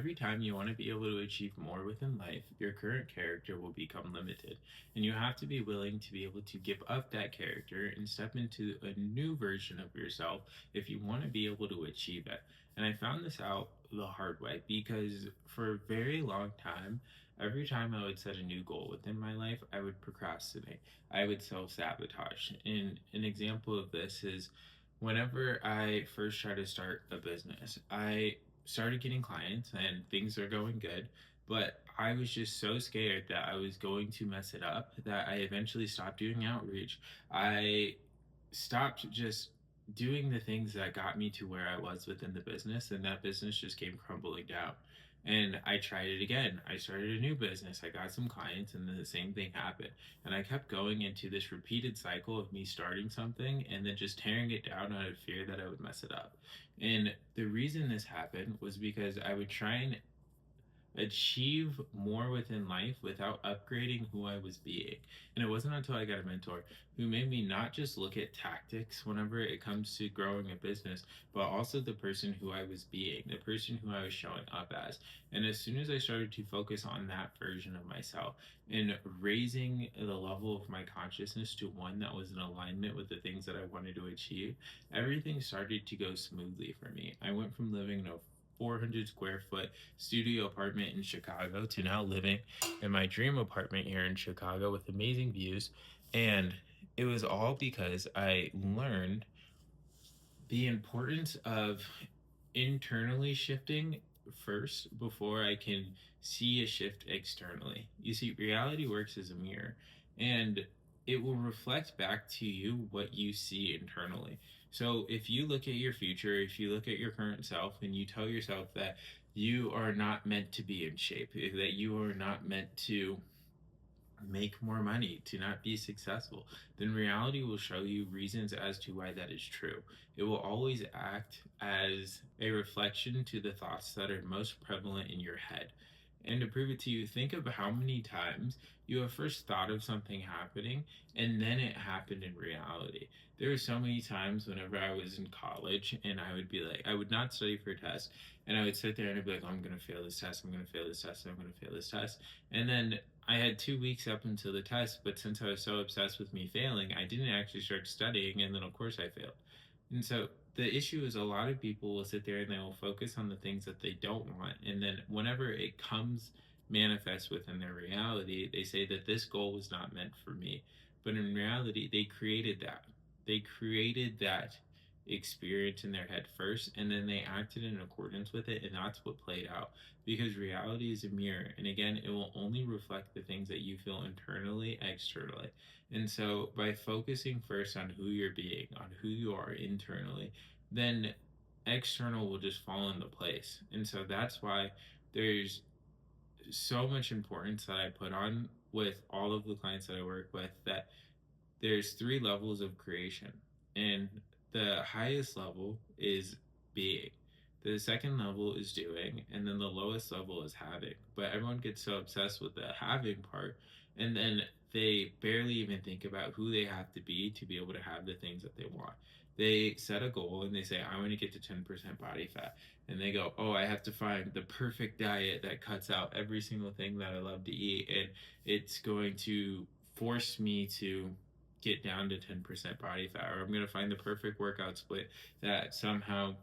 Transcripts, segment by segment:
Every time you want to be able to achieve more within life, your current character will become limited. And you have to be willing to be able to give up that character and step into a new version of yourself if you want to be able to achieve it. And I found this out the hard way because for a very long time, every time I would set a new goal within my life, I would procrastinate. I would self sabotage. And an example of this is whenever I first try to start a business, I started getting clients and things are going good, but I was just so scared that I was going to mess it up that I eventually stopped doing outreach. I stopped just doing the things that got me to where I was within the business, and that business just came crumbling down. And I tried it again. I started a new business. I got some clients, and then the same thing happened. And I kept going into this repeated cycle of me starting something and then just tearing it down out of fear that I would mess it up. And the reason this happened was because I would try and achieve more within life without upgrading who I was being. And it wasn't until I got a mentor who made me not just look at tactics whenever it comes to growing a business, but also the person who I was being, the person who I was showing up as. And as soon as I started to focus on that version of myself and raising the level of my consciousness to one that was in alignment with the things that I wanted to achieve, everything started to go smoothly for me. I went from living in a 400 square foot studio apartment in Chicago to now living in my dream apartment here in Chicago with amazing views. And it was all because I learned the importance of internally shifting first before I can see a shift externally. You see, reality works as a mirror and it will reflect back to you what you see internally. So if you look at your future, if you look at your current self and you tell yourself that you are not meant to be in shape, that you are not meant to make more money, to not be successful, then reality will show you reasons as to why that is true. It will always act as a reflection to the thoughts that are most prevalent in your head. And to prove it to you, think of how many times you have first thought of something happening and then it happened in reality. There were so many times whenever I was in college and I would be like, I would not study for a test and I would sit there and I'd be like, oh, I'm going to fail this test, I'm going to fail this test, I'm going to fail this test. And then I had 2 weeks up until the test, but since I was so obsessed with me failing, I didn't actually start studying, and then of course I failed. And so the issue is a lot of people will sit there and they will focus on the things that they don't want, and then whenever it comes manifest within their reality, they say that this goal was not meant for me. But in reality, they created that. They created that experience in their head first, and then they acted in accordance with it, and that's what played out because reality is a mirror, and again it will only reflect the things that you feel internally externally. And so by focusing first on who you're being, on who you are internally, then external will just fall into place. And so that's why there's so much importance that I put on with all of the clients that I work with, that there's three levels of creation, and the highest level is being. The second level is doing, and then the lowest level is having. But everyone gets so obsessed with the having part, and then they barely even think about who they have to be able to have the things that they want. They set a goal and they say, I want to get to 10% body fat. And they go, oh, I have to find the perfect diet that cuts out every single thing that I love to eat. And it's going to force me to get down to 10% body fat, or I'm going to find the perfect workout split that somehow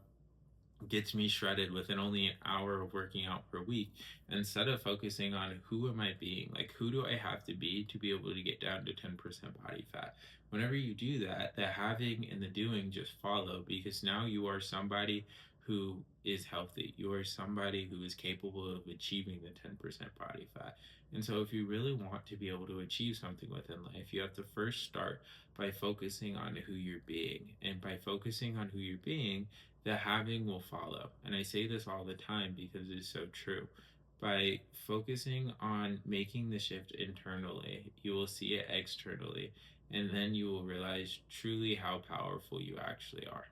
gets me shredded within only an hour of working out per week, instead of focusing on who am I being, like who do I have to be able to get down to 10% body fat. Whenever you do that, the having and the doing just follow, because now you are somebody who is healthy, you are somebody who is capable of achieving the 10% body fat. And so if you really want to be able to achieve something within life, you have to first start by focusing on who you're being, and by focusing on who you're being, the having will follow. And I say this all the time because it's so true. By focusing on making the shift internally, you will see it externally, and then you will realize truly how powerful you actually are.